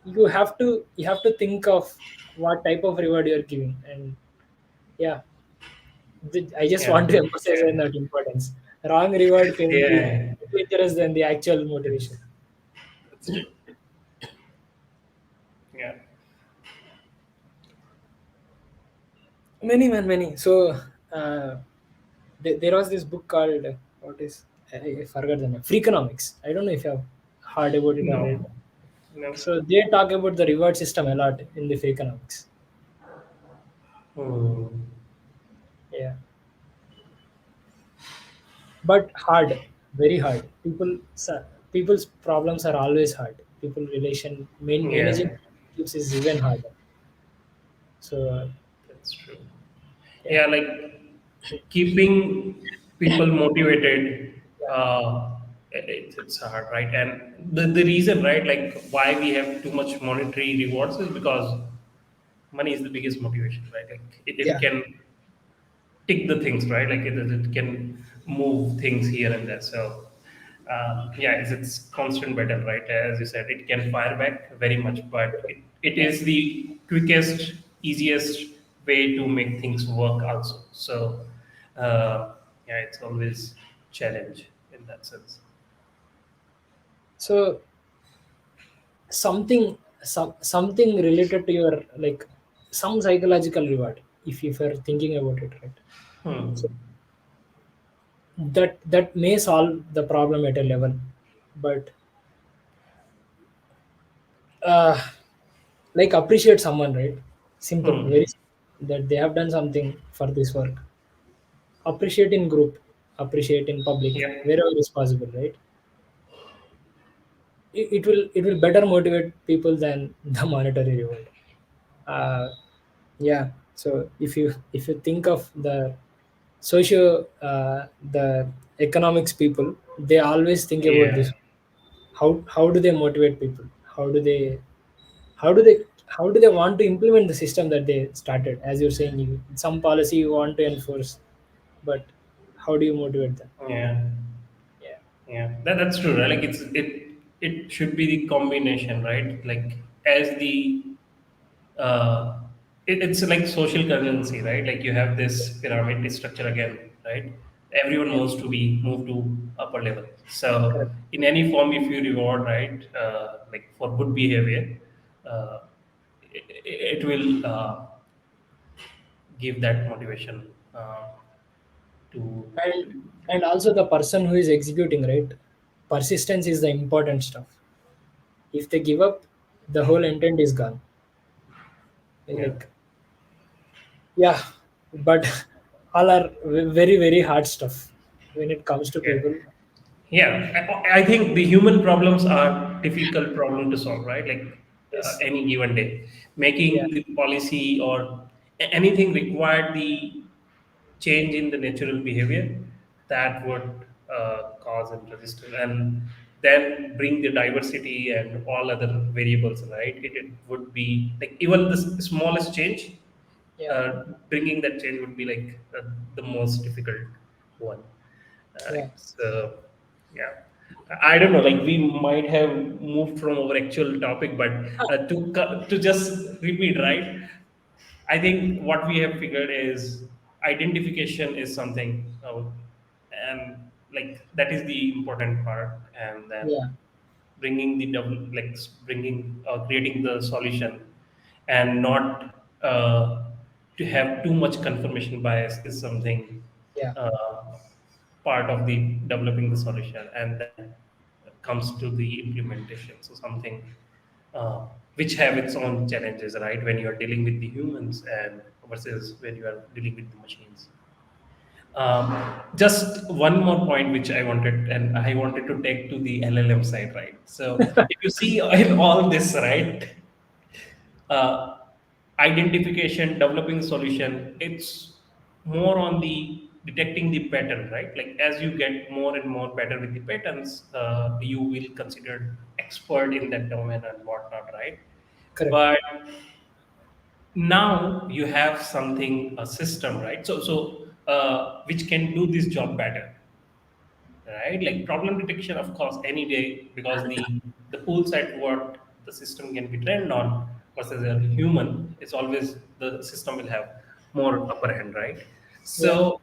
you have to think of what type of reward you're giving. And yeah, I just Yeah, want to emphasize on that importance. Wrong reward can be yeah. dangerous than the actual motivation. It's that's true. Yeah. Many. So there was this book called what is I forgot the name. Freakonomics. I don't know if you have heard about it or read. No, no. So they talk about the reward system a lot in the Freakonomics. Hmm. Yeah, but hard, very hard. People's problems are always hard. People relation managing Yeah, relationships is even harder. So that's true. yeah, Yeah, like keeping people motivated, yeah, it's hard, right? And the reason, right, like why we have too much monetary rewards is because money is the biggest motivation, right? Like it yeah. can tick the things, right? Like it can move things here and there. So, yeah, it's constant battle, right? As you said, it can fire back very much, but it Yeah. is the quickest, easiest way to make things work also. So, yeah, it's always challenge in that sense. So something related to your, like, some psychological reward, if you're thinking about it, right? Hmm. So that may solve the problem at a level, but uh like appreciate someone, right? Simple, Hmm. very simple, that they have done something for this work. Appreciate in group, appreciate in public, Yeah. wherever is possible, right? It will better motivate people than the monetary reward. uh yeah. So if you think of the socio the economics people, they always think about Yeah. this. How do they motivate people? How do they how do they how do they want to implement the system that they started? As you're saying, some policy you want to enforce, but how do you motivate them? Yeah. Yeah. Yeah, that's true, right? Like it should be the combination, right? Like as the uh, it's like social currency, right? Like you have this pyramid structure again, right? Everyone Yeah. wants to be moved to upper level. So Correct. in any form, if you reward, right, like for good behavior, uh, it will give that motivation to. And also the person who is executing, right? Persistence is the important stuff. If they give up, the whole intent is gone. Yeah. Like, yeah, but all are very hard stuff when it comes to Yeah. people. Yeah, I think the human problems are difficult problem to solve, right? Like Yes. any given day, Yeah. making the policy or anything required the change in the natural behavior that would cause and resistance, and then bring the diversity and all other variables, right? It would be like even the smallest change, Yeah. bringing that change would be like the most difficult one. Yeah, Right. So, yeah. I don't know. Like we might have moved from our actual topic, but to just repeat, right? I think what we have figured is identification is something, and like that is the important part, and then yeah, bringing the double, like bringing creating the solution, and not to have too much confirmation bias is something yeah, uh, part of the developing the solution, and then comes to the implementation. So something uh, which have its own challenges, right? When you are dealing with the humans and versus when you are dealing with the machines. Just one more point which I wanted, and I wanted to take to the LLM side, right? So if you see in all this, right, uh, identification, developing solution, it's more on the detecting the pattern, right? Like as you get more and more better with the patterns, you will consider expert in that domain and whatnot, right? correct. But now you have something, a system, right? So which can do this job better, right? Like problem detection, of course, any day, because the pool set what the system can be trained on versus a human, it's always the system will have more upper hand, right? Yeah, So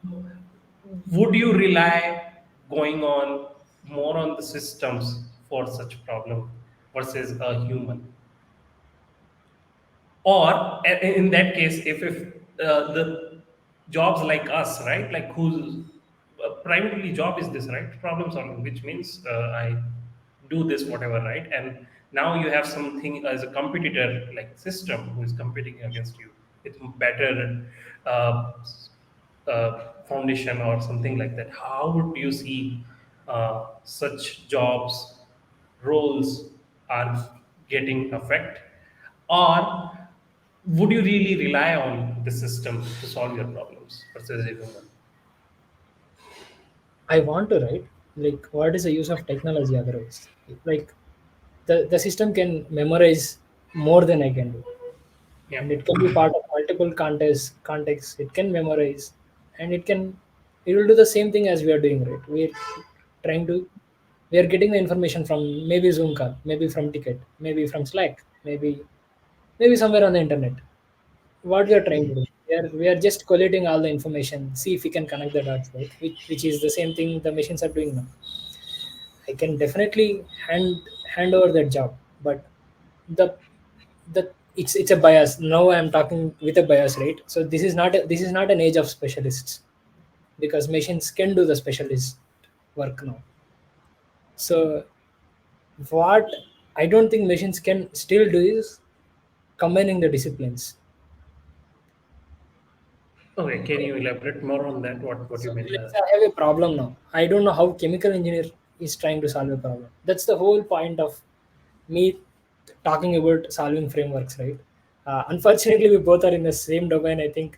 would you rely going on more on the systems for such problem versus a human? Or in that case, if the jobs like us, right, like whose primarily job is this, right, problem solving, which means I do this whatever, right, and now you have something as a competitor like system who is competing against you with better uh, foundation or something like that. How would you see such jobs roles are getting affect, or would you really rely on the system to solve your problems versus a human? I want to, right? Like, what is the use of technology otherwise? Like, the system can memorize more than I can do, Yeah. and it can be part of multiple contexts. It can memorize, and it will do the same thing as we are doing, right? Trying to we are getting the information from maybe Zoom call, maybe from ticket, maybe from Slack, maybe somewhere on the internet. What we are trying to do, we are just collating all the information, see if we can connect the dots, right? Which is the same thing the machines are doing now. I can definitely hand over that job, but the it's a bias. Now I'm talking with a bias, right? So this is not an age of specialists, because machines can do the specialist work now. So what I don't think machines can still do is combining the disciplines. Okay, can you elaborate more on that? What So you mean by let's that? say I have a problem now. I don't know how chemical engineer is trying to solve a problem. That's the whole point of me talking about solving frameworks, right? Unfortunately, we both are in the same domain. I think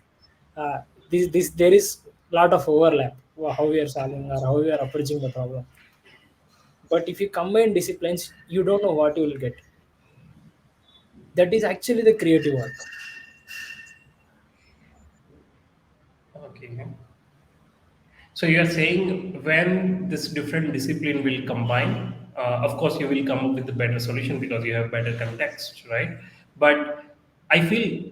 this there is a lot of overlap how we are solving or how we are approaching the problem. But if you combine disciplines, you don't know what you will get. That is actually the creative work. Okay. So you are saying when this different discipline will combine, of course you will come up with a better solution because you have better context, right? But I feel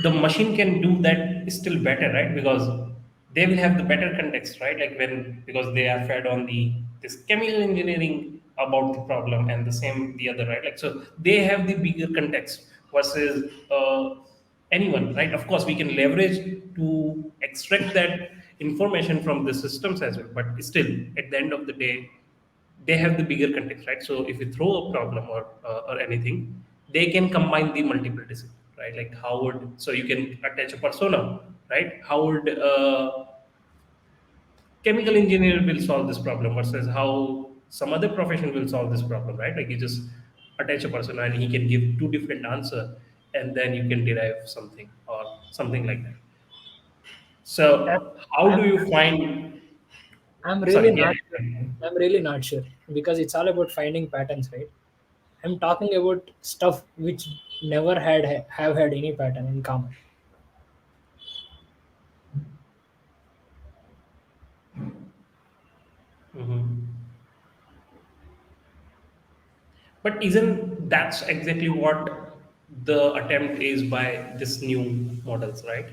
the machine can do that still better, right? Because they will have the better context, right? Like when, because they are fed on the this chemical engineering about the problem, and the same the other, right? Like so they have the bigger context versus anyone, right? Of course we can leverage to extract that information from the systems as well, but still at the end of the day they have the bigger context, right? So if you throw a problem or anything, they can combine the multiple discipline, right? Like how would, so you can attach a persona, right? How would chemical engineer will solve this problem versus how some other profession will solve this problem, right? Like you just attach a persona and he can give two different answer, and then you can derive something or something like that. I'm, So how do I'm, you find? I'm really Sorry, yeah. not sure. I'm really not sure because it's all about finding patterns, right? I'm talking about stuff which never have had any pattern in common. Mhm. But isn't that's exactly what the attempt is by this new models, right?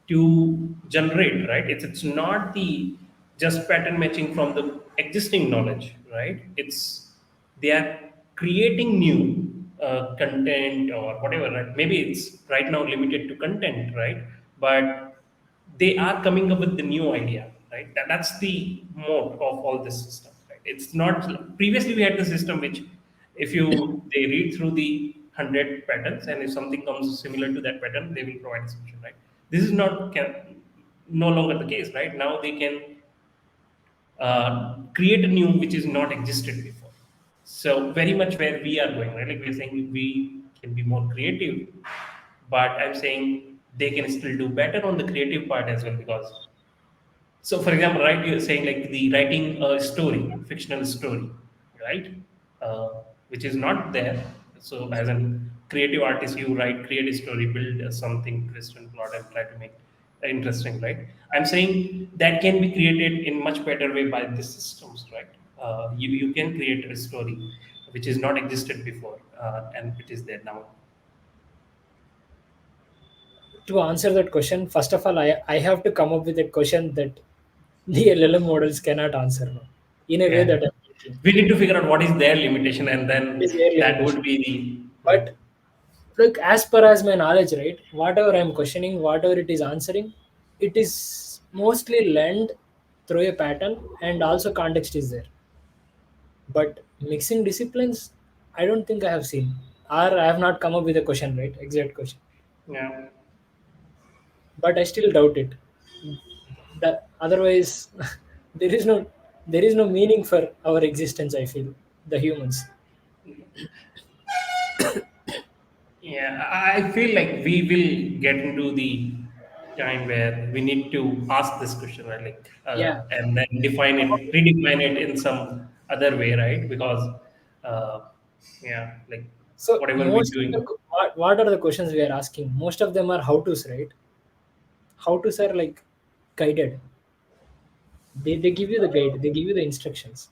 To generate, right? It's not the just pattern matching from the existing knowledge, right? It's they are creating new content or whatever, right? Maybe it's right now limited to content, right? But they are coming up with the new idea, right? That's the mode of all this system, right? It's not previously we had the system which if you they read through the 100 patterns and if something comes similar to that pattern, they will provide a solution, right? This is not no longer the case, right? Now they can create a new which is not existed before. So very much where we are going, right? Like we're saying we can be more creative, but I'm saying they can still do better on the creative part as well because so, for example, right, you're saying like the writing a story, fictional story, right, uh, which is not there. So, as a creative artist, you write, create a story, build something, twist and plot, and try to make it interesting, right? I'm saying that can be created in much better way by the systems, right? You can create a story which is not existed before, and it is there now. To answer that question, first of all, I have to come up with a question that the LLM models cannot answer now, in a way Yeah, that I'm thinking. we need to figure out what is their limitation, and What is then their that would limitation? be the. But look, as per as my knowledge, right, whatever I'm questioning, whatever it is answering, it is mostly learned through a pattern, and also context is there. But mixing disciplines, I don't think I have seen, or I have not come up with a question, right, exact question. Yeah. But I still doubt it. That otherwise, there is no there is no meaning for our existence. I feel the humans. Yeah, I feel like we will get into the time where we need to ask this question, right? Like, Yeah. and then define it, redefine it in some other way, right? Because, uh, yeah, like So whatever we're most of the doing, what are the questions we are asking? Most of them are how to's, right? How to's are like guided. They give you the guide. They give you the instructions.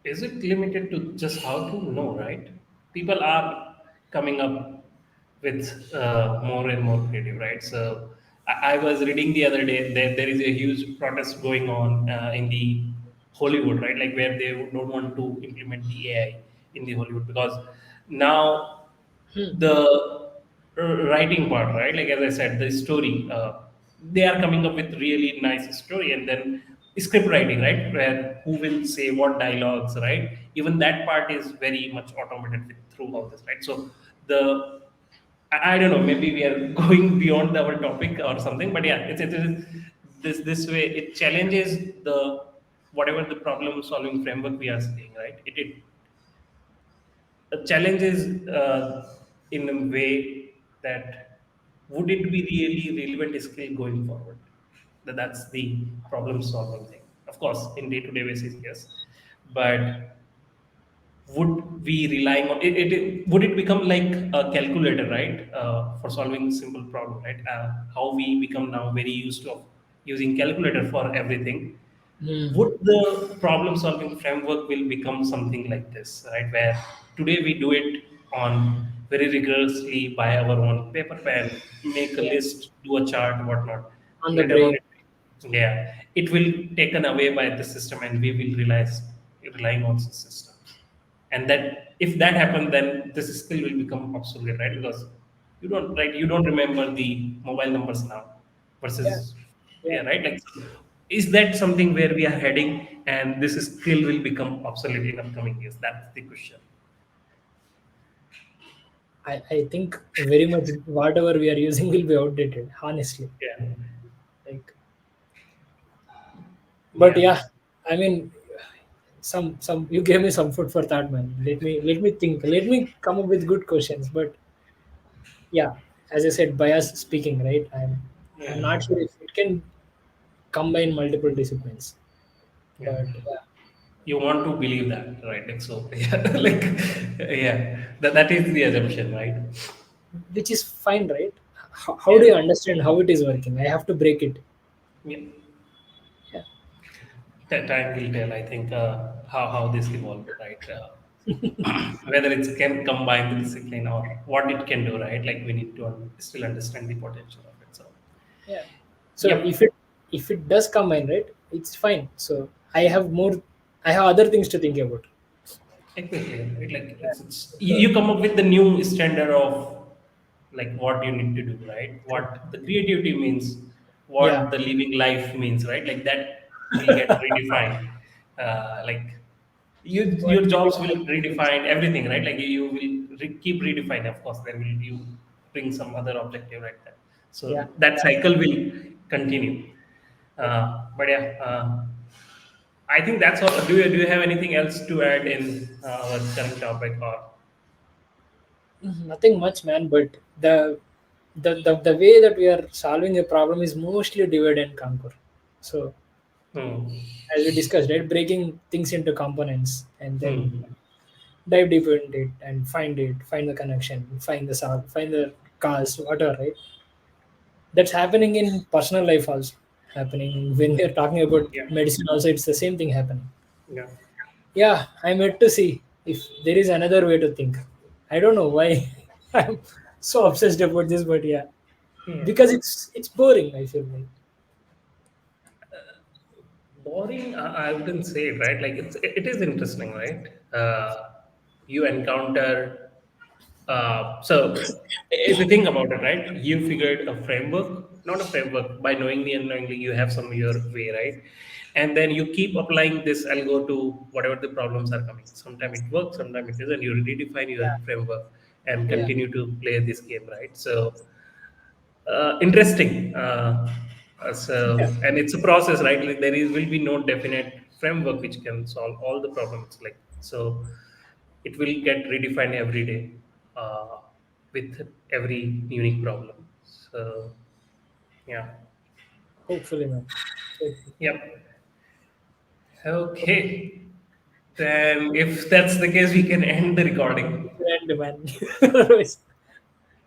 is it limited to just how to know, right? People are coming up with more and more creative, right? So I was reading the other day that there is a huge protest going on in the Hollywood, right? Like where they don't want to implement the AI in the Hollywood because now Hmm. the writing part, right? Like as I said, the story. They are coming up with really nice story, and then script writing, right? Where who will say what dialogues, right? Even that part is very much automated through all this, right? So the I don't know, maybe we are going beyond our topic or something, but yeah, it is this way. It challenges the whatever the problem solving framework we are seeing, right? It the challenge is in a way that would it be really relevant skill going forward? That's the problem solving thing. Of course, in day to day basis, yes, but would we relying on would it become like a calculator, right, for solving simple problem, right? How we become now very used to of using calculator for everything, Hmm. would the problem solving framework will become something like this, right, where today we do it on very rigorously by our own paper pen, make a Yeah. list, do a chart, whatnot. On the Later on brain. yeah, it will taken away by the system and we will realize relying on the systems, and that if that happens then this skill will become obsolete, right? Because you don't remember the mobile numbers now Yeah. versus Yeah. yeah, right, like so is that something where we are heading and this skill will become obsolete in upcoming years? That's the question. I think very much whatever we are using will be outdated. Honestly, Yeah, like. But yeah, yeah, I mean, some you gave me some food for thought, man. Let me think. Let me come up with good questions. But yeah, as I said, bias speaking, right? I'm yeah, not sure if it can combine multiple disciplines. yeah. But yeah, You want to believe that, right? Like so yeah, like yeah, that is the assumption, right? which is fine, right? How do Yeah, you understand how it is working? I have to break it. yeah. Time will tell, I think, how this evolve, right? Whether it's can combine the discipline or what it can do, right? Like we need to still understand the potential of it. So, Yeah. So yep, if it does combine, right, it's fine. So I have other things to think about. exactly, right? Like it's you come up with the new standard of like what you need to do, right? Correct. What the creativity means, Yeah. what the living life means, right? Like that will get redefined. Like What your really jobs will matters. redefine everything, right? Like you will keep redefining. Of course, there will you bring some other objective right there. Yeah. So that cycle will continue. Yep. But yeah, I think that's all. Do you have anything else to add in our current topic or? Nothing much, man. But the way that we are solving a problem is mostly divide and conquer. So Hmm. as we discussed, right, breaking things into components and then Hmm. dive deeper into it and find the connection, find the solve, find the cause, whatever, right? That's happening in personal life also. Happening when we're talking about Yeah. medicine also, it's the same thing happening. Yeah. Yeah, I'm yet to see if there is another way to think. I don't know why I'm so obsessed about this, but yeah, Yeah. because it's boring. I feel like Boring, I wouldn't say it, right? Like it is interesting, right? You encounter. So if you think about it, right, you figured a framework, not a framework. By knowingly and unknowingly, you have some your way, right? And then you keep applying this algo to whatever the problems are coming. Sometimes it works, sometimes it doesn't. You redefine your framework and yeah, continue to play this game, right? So interesting. yeah, And it's a process, right? Like there is will be no definite framework which can solve all the problems. Like so, it will get redefined every day with every unique problem. So yeah, hopefully, man. So, yep. Okay, then if that's the case, we can end the recording. and man, otherwise